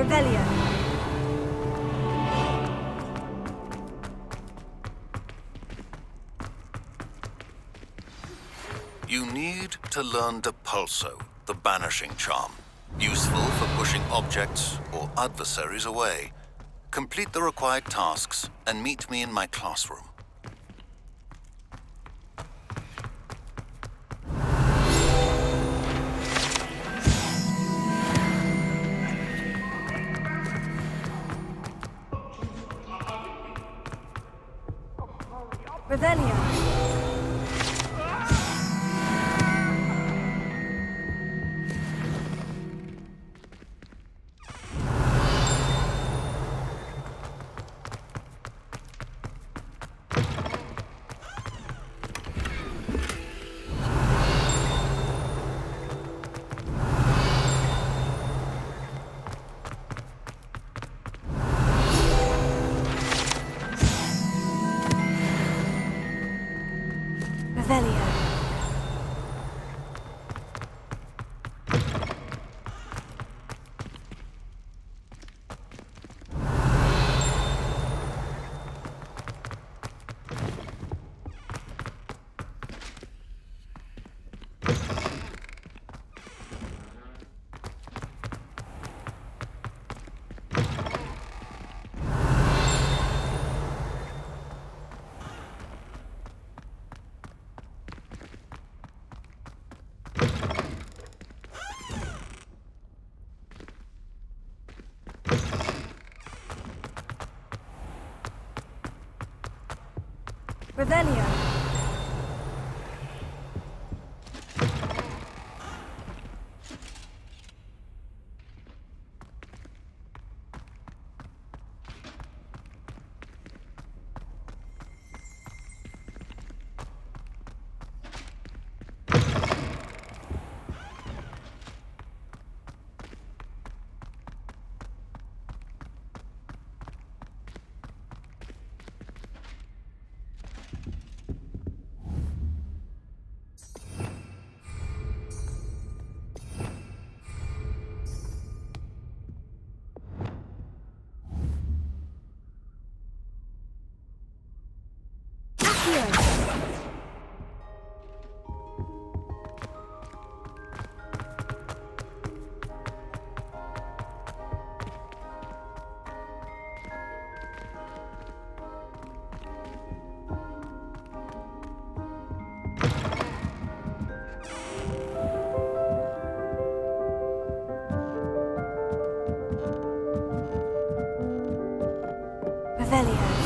Revelio. You need to learn Depulso, the banishing charm. Useful for pushing objects or adversaries away. Complete the required tasks and meet me in my classroom. Revelio. Revelio. Revelio. Revelio.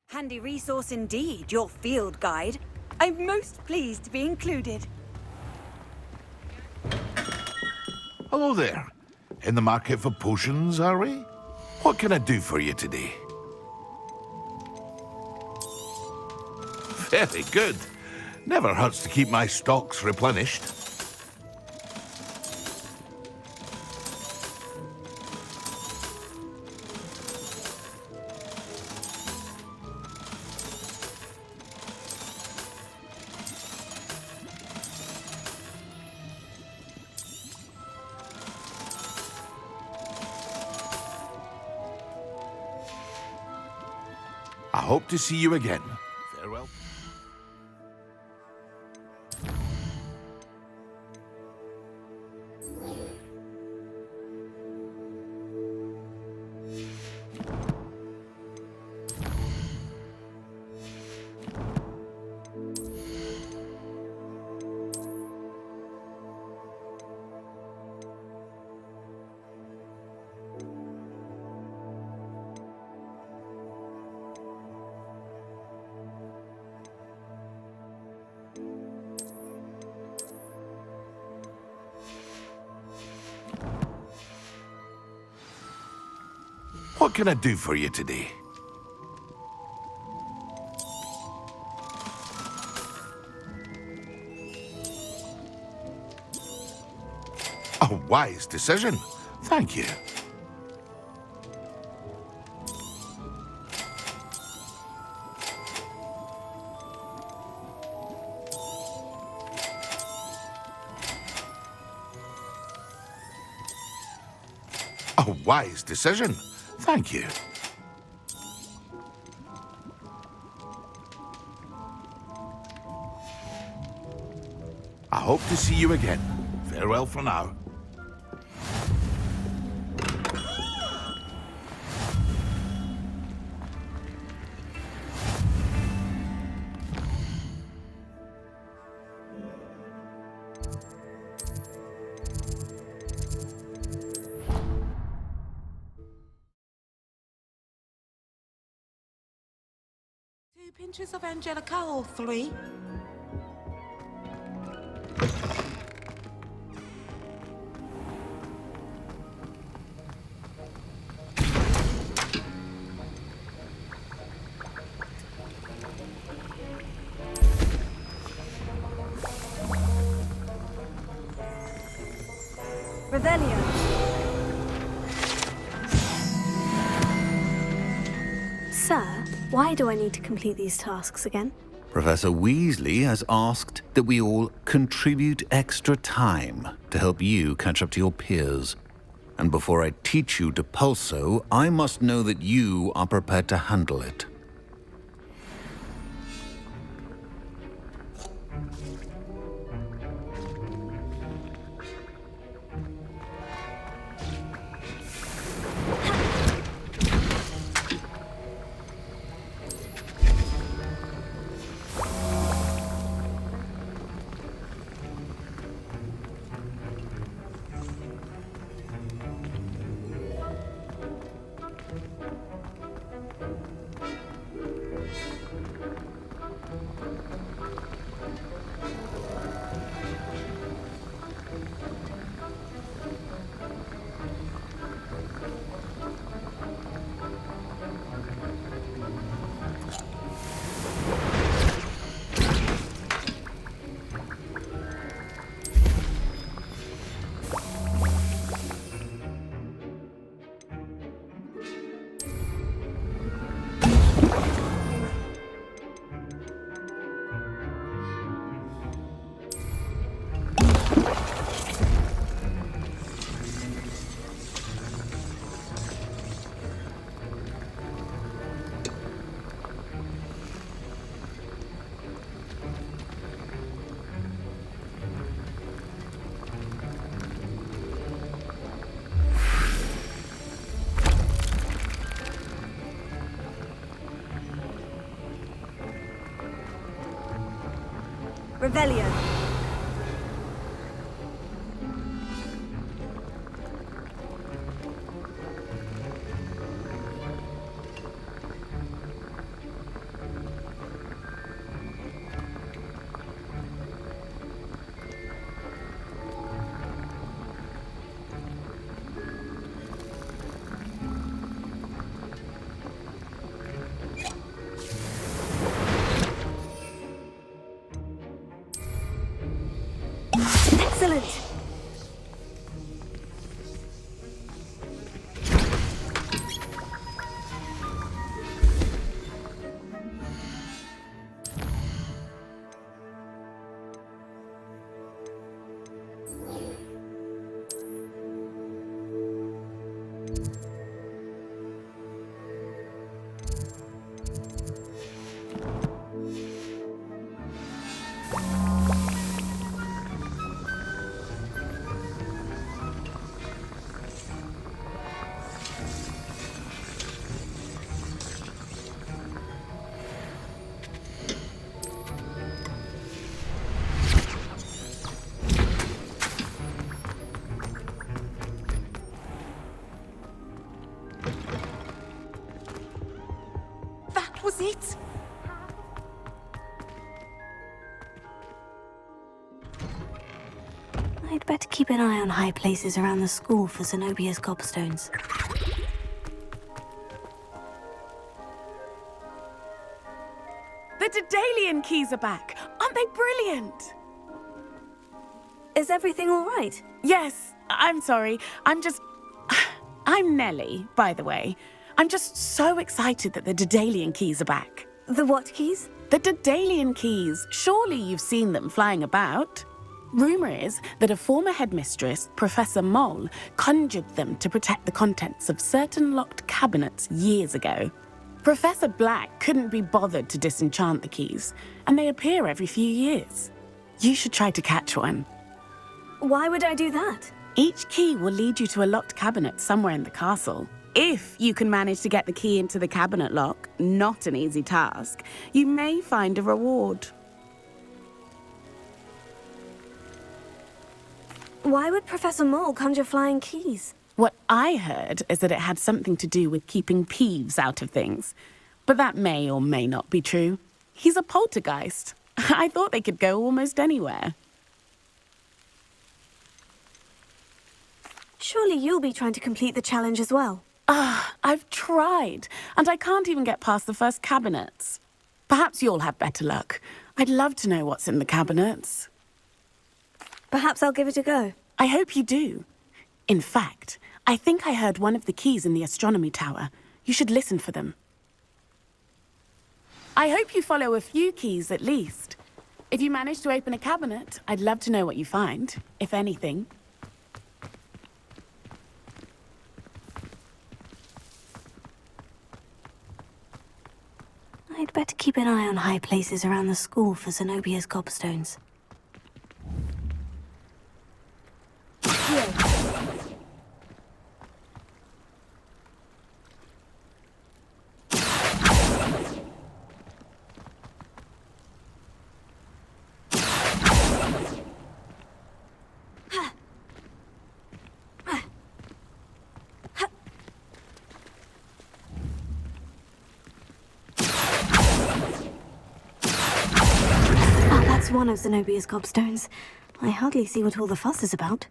Handy resource indeed, your field guide. I'm most pleased to be included. Hello there. In the market for potions, are we? What can I do for you today? Very good. Never hurts to keep my stocks replenished. I hope to see you again. Farewell. What can I do for you today? A wise decision. Thank you. A wise decision. Thank you. I hope to see you again. Farewell for now. Two pinches of Angelica or three? Revelio. Sir, why do I need to complete these tasks again? Professor Weasley has asked that we all contribute extra time to help you catch up to your peers. And before I teach you Depulso, I must know that you are prepared to handle it. Revelio. Excellent! That was it? I'd better keep an eye on high places around the school for Zenobia's gobstones. The Daedalian keys are back. Aren't they brilliant? Is everything all right? Yes, I'm sorry. I'm Nellie, by the way. I'm just so excited that the Daedalian keys are back. The what keys? The Daedalian keys. Surely you've seen them flying about. Rumour is that a former headmistress, Professor Mole, conjured them to protect the contents of certain locked cabinets years ago. Professor Black couldn't be bothered to disenchant the keys, and they appear every few years. You should try to catch one. Why would I do that? Each key will lead you to a locked cabinet somewhere in the castle. If you can manage to get the key into the cabinet lock, not an easy task, you may find a reward. Why would Professor Mole conjure flying keys? What I heard is that it had something to do with keeping Peeves out of things. But that may or may not be true. He's a poltergeist. I thought they could go almost anywhere. Surely you'll be trying to complete the challenge as well. I've tried, and I can't even get past the first cabinets. Perhaps you'll have better luck. I'd love to know what's in the cabinets. Perhaps I'll give it a go. I hope you do. In fact, I think I heard one of the keys in the astronomy tower. You should listen for them. I hope you follow a few keys at least. If you manage to open a cabinet, I'd love to know what you find, if anything. I'd better keep an eye on high places around the school for Zenobia's gobstones. That's one of Zenobia's gobstones. I hardly see what all the fuss is about.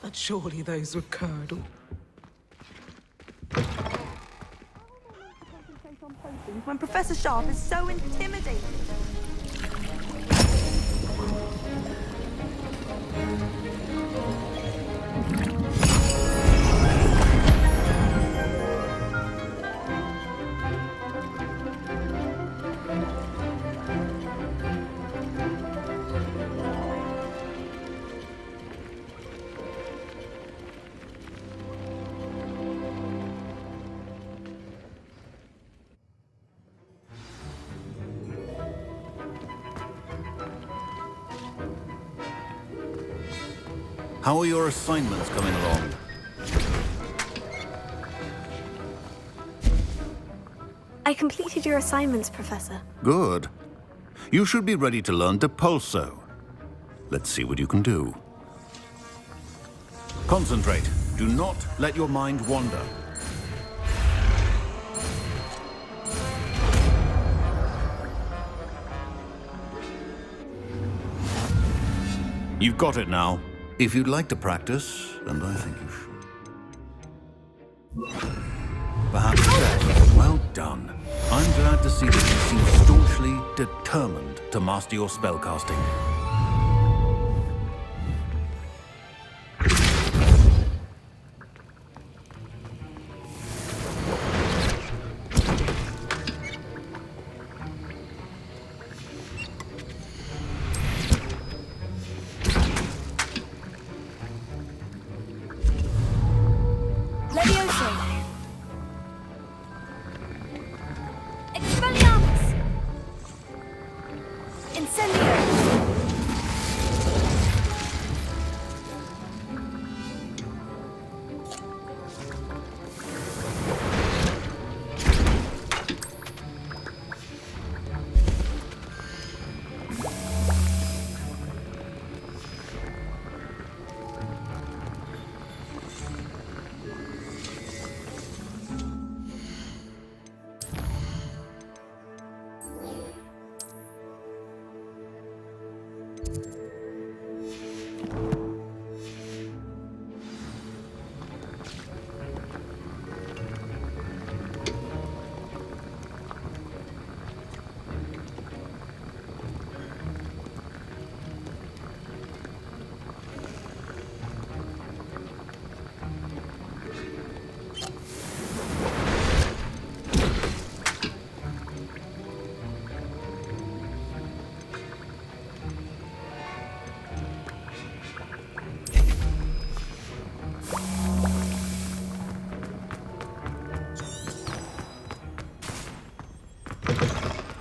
But surely those were curdle. When Professor Sharp is so intimidating. How are your assignments coming along? I completed your assignments, Professor. Good. You should be ready to learn Depulso. Let's see what you can do. Concentrate. Do not let your mind wander. You've got it now. If you'd like to practice, and I think you should. Perhaps better. Well done. I'm glad to see that you seem staunchly determined to master your spellcasting.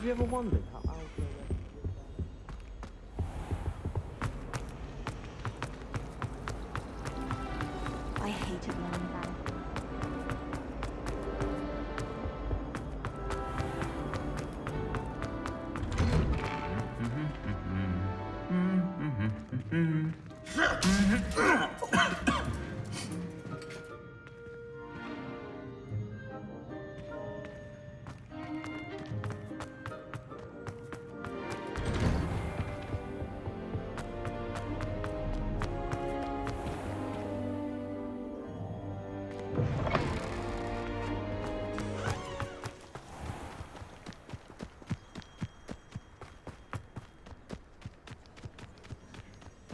you ever wondered how Alpha I hated learning that.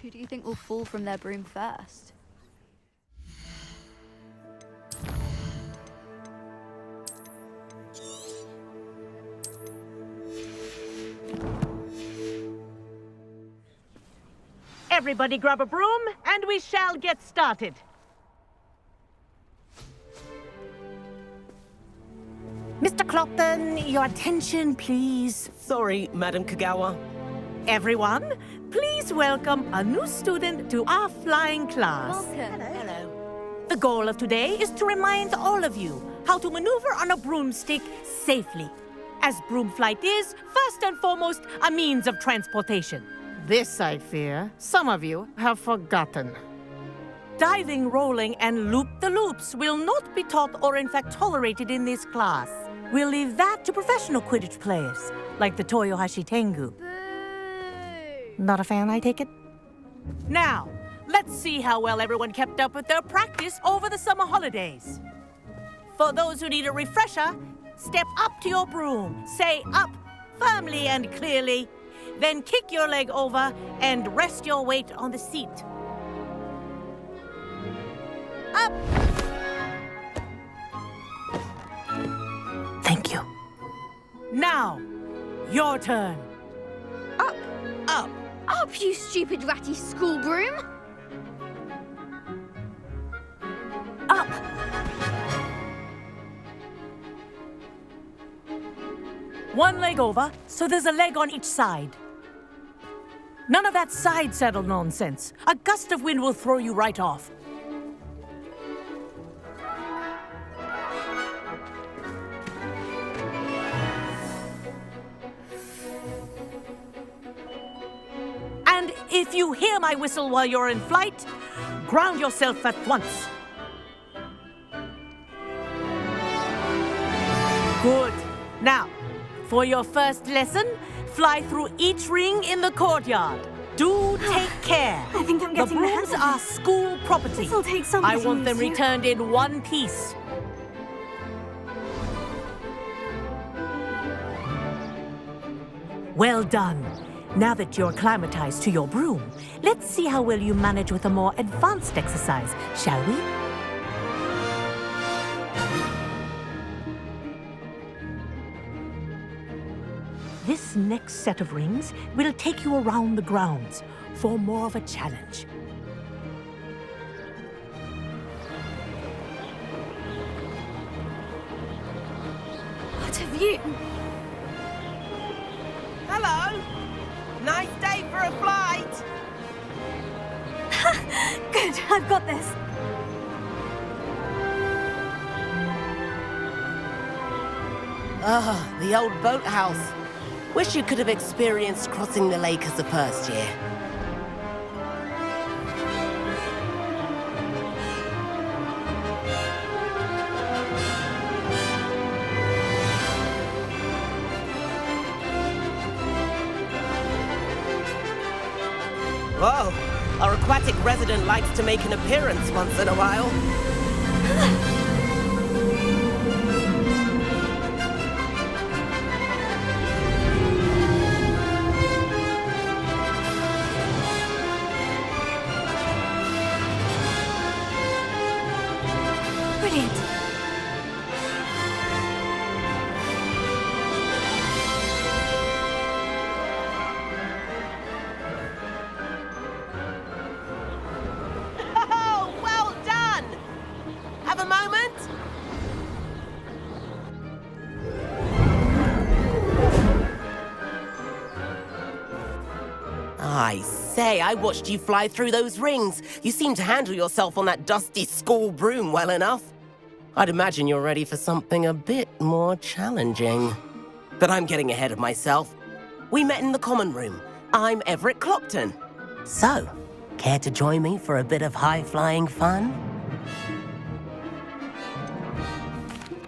Who do you think will fall from their broom first? Everybody grab a broom, and we shall get started. Mr. Clopton, your attention, please. Sorry, Madam Kagawa. Everyone, please welcome a new student to our flying class. Welcome. Hello. The goal of today is to remind all of you how to maneuver on a broomstick safely, as broom flight is, first and foremost, a means of transportation. This, I fear, some of you have forgotten. Diving, rolling, and loop-the-loops will not be taught or in fact tolerated in this class. We'll leave that to professional Quidditch players, like the Toyohashi Tengu. Boo! Not a fan, I take it? Now, let's see how well everyone kept up with their practice over the summer holidays. For those who need a refresher, step up to your broom, say up firmly and clearly, then kick your leg over and rest your weight on the seat. Up! Thank you. Now, your turn. Up! Up! Up, you stupid ratty school broom! Up! One leg over, so there's a leg on each side. None of that side saddle nonsense. A gust of wind will throw you right off. And if you hear my whistle while you're in flight, ground yourself at once. Good. Now, for your first lesson, fly through each ring in the courtyard. Do take care. I think I'm getting the the hang brooms of are this. school property. This'll take some I getting want them used to. returned in one piece. Well done. Now that you're acclimatized to your broom, let's see how well you manage with a more advanced exercise, shall we? This next set of rings will take you around the grounds for more of a challenge. What a view! Hello! Nice day for a flight! Good, I've got this. Ah, the old boathouse. Wish you could have experienced crossing the lake as a first year. Whoa, our aquatic resident likes to make an appearance once in a while. Brilliant. Oh, well done! say, I watched you fly through those rings. You seem to handle yourself on that dusty school broom well enough. I'd imagine you're ready for something a bit more challenging. But I'm getting ahead of myself. We met in the common room. I'm Everett Clopton. So, care to join me for a bit of high-flying fun?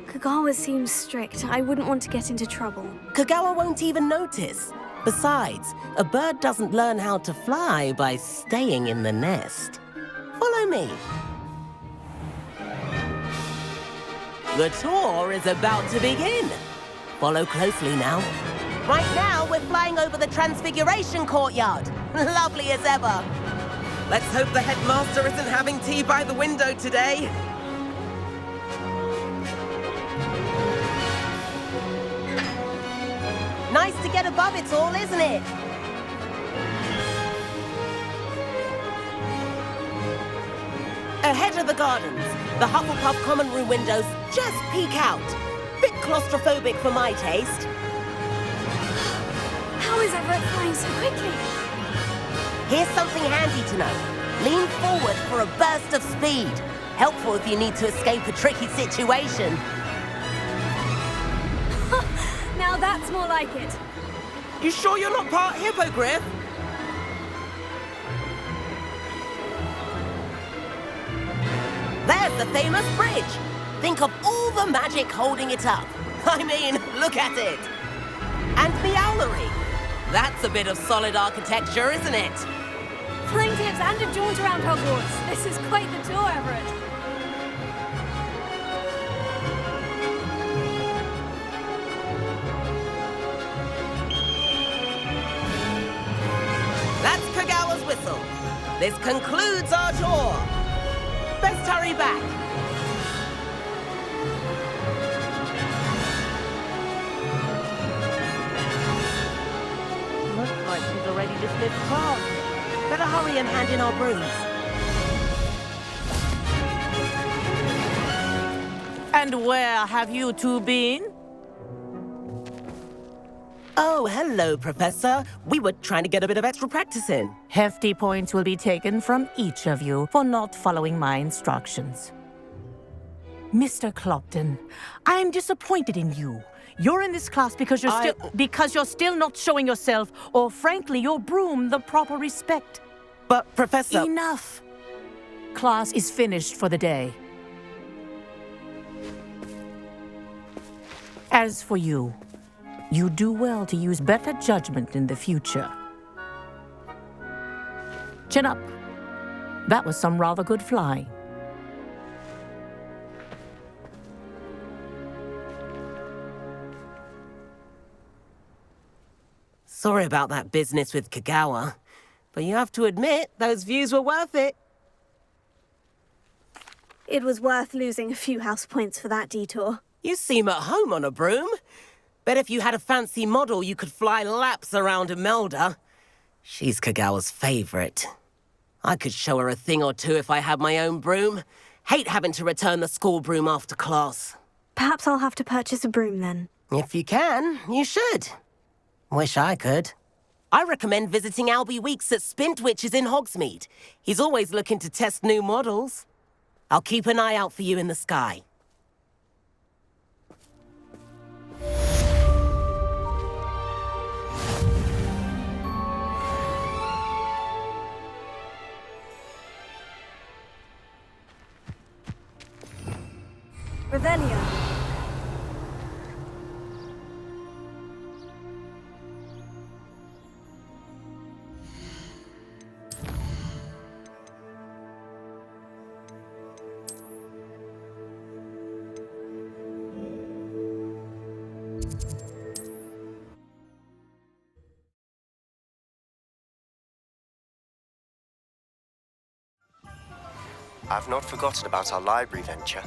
Kagawa seems strict. I wouldn't want to get into trouble. Kagawa won't even notice. Besides, a bird doesn't learn how to fly by staying in the nest. Follow me. The tour is about to begin. Follow closely now. Right now, we're flying over the Transfiguration Courtyard. Lovely as ever. Let's hope the headmaster isn't having tea by the window today. Nice to get above it all, isn't it? Ahead of the gardens, the Hufflepuff common room windows just peek out. Bit claustrophobic for my taste. How is Everett flying so quickly? Here's something handy to know. Lean forward for a burst of speed. Helpful if you need to escape a tricky situation. Now that's more like it. You sure you're not part hippogriff? There's the famous bridge. Think of all the magic holding it up. I mean, look at it. And the owlery. That's a bit of solid architecture, isn't it? Flying tips and a jaunt around Hogwarts. This is quite the tour, Everett. That's Kagawa's whistle. This concludes our tour. Best hurry back. Looks like she's already dismissed class. Better hurry and hand in our brooms. And where have you two been? Oh, hello, Professor. We were trying to get a bit of extra practice in. Hefty points will be taken from each of you for not following my instructions. Mr. Clopton, I'm disappointed in you. You're in this class because you're still not showing yourself, or frankly, your broom, the proper respect. But, Professor... Enough. Class is finished for the day. As for you, you do well to use better judgment in the future. Chin up. That was some rather good flying. Sorry about that business with Kagawa, but you have to admit, those views were worth it. It was worth losing a few house points for that detour. You seem at home on a broom. Bet if you had a fancy model, you could fly laps around Imelda. She's Kagawa's favorite. I could show her a thing or two if I had my own broom. Hate having to return the school broom after class. Perhaps I'll have to purchase a broom then. If you can, you should. Wish I could. I recommend visiting Albie Weeks at Spintwitches in Hogsmeade. He's always looking to test new models. I'll keep an eye out for you in the sky. Revelio. I've not forgotten about our library venture.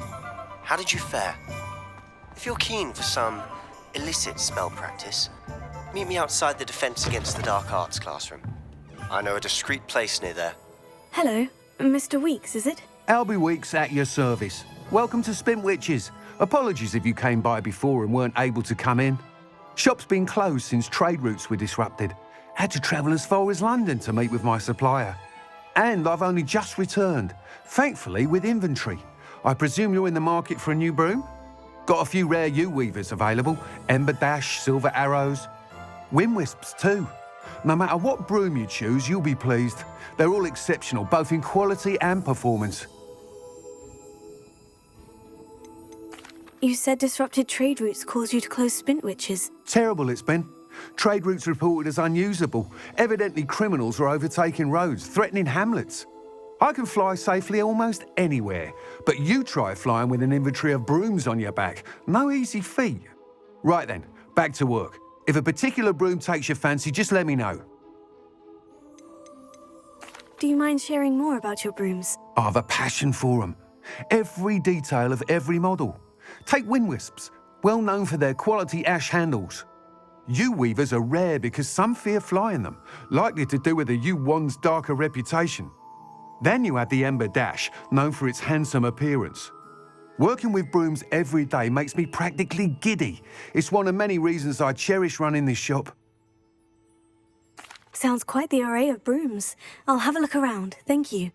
How did you fare? If you're keen for some illicit spell practice, meet me outside the Defense Against the Dark Arts classroom. I know a discreet place near there. Hello, Mr. Weeks, is it? Albie Weeks at your service. Welcome to Spintwitches. Apologies if you came by before and weren't able to come in. Shop's been closed since trade routes were disrupted. Had to travel as far as London to meet with my supplier. And I've only just returned, thankfully with inventory. I presume you're in the market for a new broom? Got a few rare yew-weavers available. Ember Dash, Silver Arrows. Wind Wisps too. No matter what broom you choose, you'll be pleased. They're all exceptional, both in quality and performance. You said disrupted trade routes caused you to close Spintwitches. Terrible it's been. Trade routes reported as unusable. Evidently criminals are overtaking roads, threatening hamlets. I can fly safely almost anywhere, but you try flying with an inventory of brooms on your back. No easy feat. Right then, back to work. If a particular broom takes your fancy, just let me know. Do you mind sharing more about your brooms? I have a passion for them. Every detail of every model. Take Wind Wisps, well known for their quality ash handles. Yew-weavers are rare because some fear flying them, likely to do with the yew wand's darker reputation. Then you have the Ember Dash, known for its handsome appearance. Working with brooms every day makes me practically giddy. It's one of many reasons I cherish running this shop. Sounds quite the array of brooms. I'll have a look around, thank you.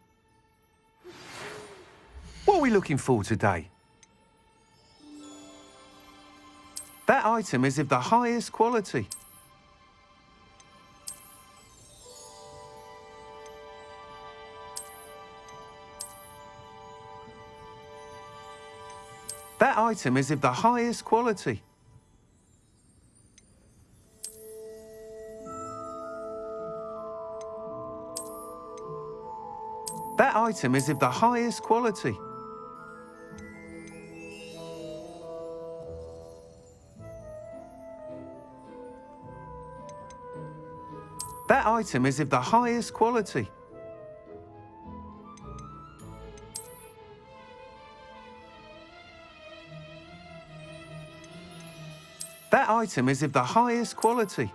What are we looking for today? That item is of the highest quality. That item is of the highest quality. That item is of the highest quality. That item is of the highest quality. That item is of the highest quality.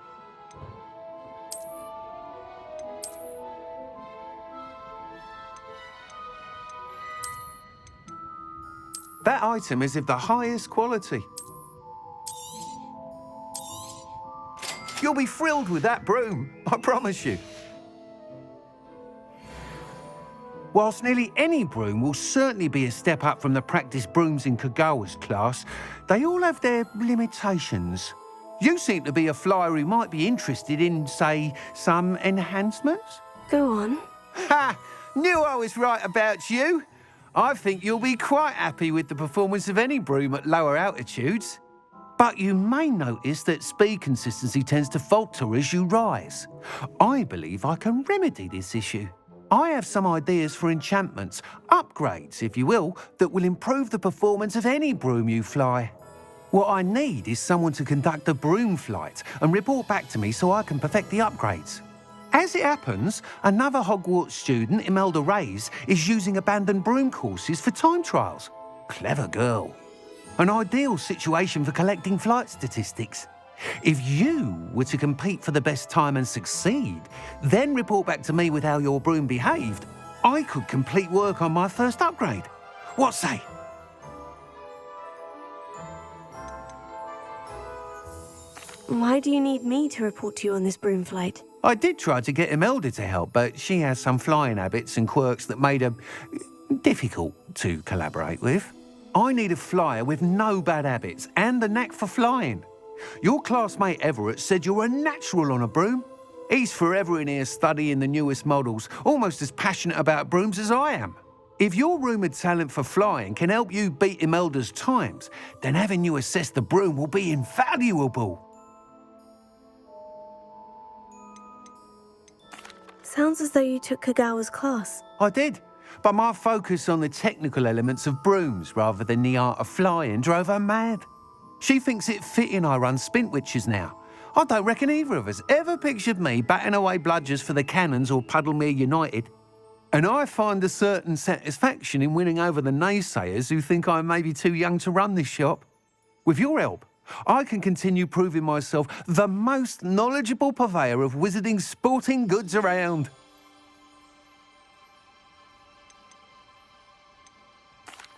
That item is of the highest quality. You'll be thrilled with that broom, I promise you. Whilst nearly any broom will certainly be a step up from the practice brooms in Kagawa's class, they all have their limitations. You seem to be a flyer who might be interested in, say, some enhancements? Go on. Ha! Knew I was right about you. I think you'll be quite happy with the performance of any broom at lower altitudes. But you may notice that speed consistency tends to falter as you rise. I believe I can remedy this issue. I have some ideas for enchantments, upgrades, if you will, that will improve the performance of any broom you fly. What I need is someone to conduct a broom flight and report back to me so I can perfect the upgrades. As it happens, another Hogwarts student, Imelda Reyes, is using abandoned broom courses for time trials. Clever girl. An ideal situation for collecting flight statistics. If you were to compete for the best time and succeed, then report back to me with how your broom behaved, I could complete work on my first upgrade. What say? Why do you need me to report to you on this broom flight? I did try to get Imelda to help, but she has some flying habits and quirks that made her difficult to collaborate with. I need a flyer with no bad habits and the knack for flying. Your classmate Everett said you're a natural on a broom. He's forever in here studying the newest models, almost as passionate about brooms as I am. If your rumoured talent for flying can help you beat Imelda's times, then having you assess the broom will be invaluable. Sounds as though you took Kagawa's class. I did, but my focus on the technical elements of brooms rather than the art of flying drove her mad. She thinks it fitting I run Spintwitches now. I don't reckon either of us ever pictured me batting away bludgers for the Cannons or Puddlemere United. And I find a certain satisfaction in winning over the naysayers who think I may be too young to run this shop. With your help, I can continue proving myself the most knowledgeable purveyor of wizarding sporting goods around.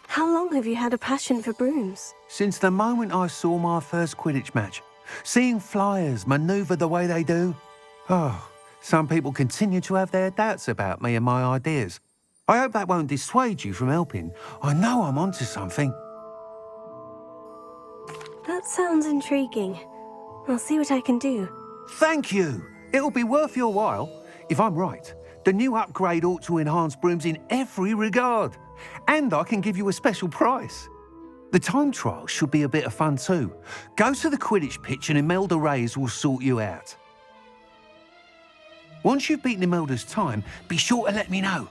How long have you had a passion for brooms? Since the moment I saw my first Quidditch match, seeing flyers manoeuvre the way they do, Oh, some people continue to have their doubts about me and my ideas. I hope that won't dissuade you from helping. I know I'm onto something. That sounds intriguing. I'll see what I can do. Thank you. It'll be worth your while. If I'm right, the new upgrade ought to enhance brooms in every regard. And I can give you a special price. The time trial should be a bit of fun too. Go to the Quidditch pitch and Imelda Reyes will sort you out. Once you've beaten Imelda's time, be sure to let me know.